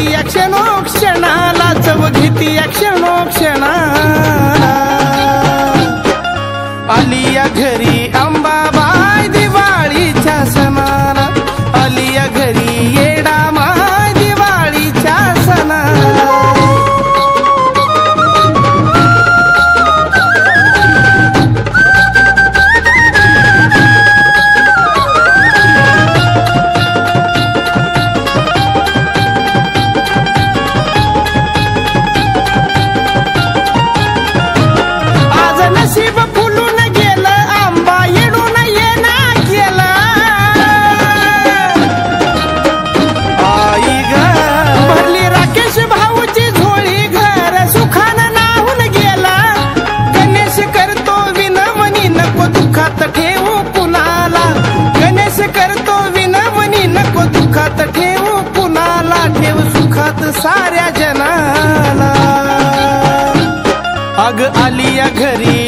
घेती या क्षणोक्षणाला, चव घेती या क्षणोक्षणाला. आली या घरी अंबाबाई दिवाळीच्या सणाला, आली या घरी येडामाय दिवाळीच्या सणाला. नशीब फुलून गेलं आंबा येडून येणं केलं. आई ग भरली राकेश भाऊची झोळी, घर सुखानं नाहून गेला. गणेश करतो विनवणी नको दुःखात ठेवू कुणाला, गणेश करतो विनवणी नको दुःखात ठेवू कुणाला, ठेव सुखात साऱ्या जनाला. अग आली या घरी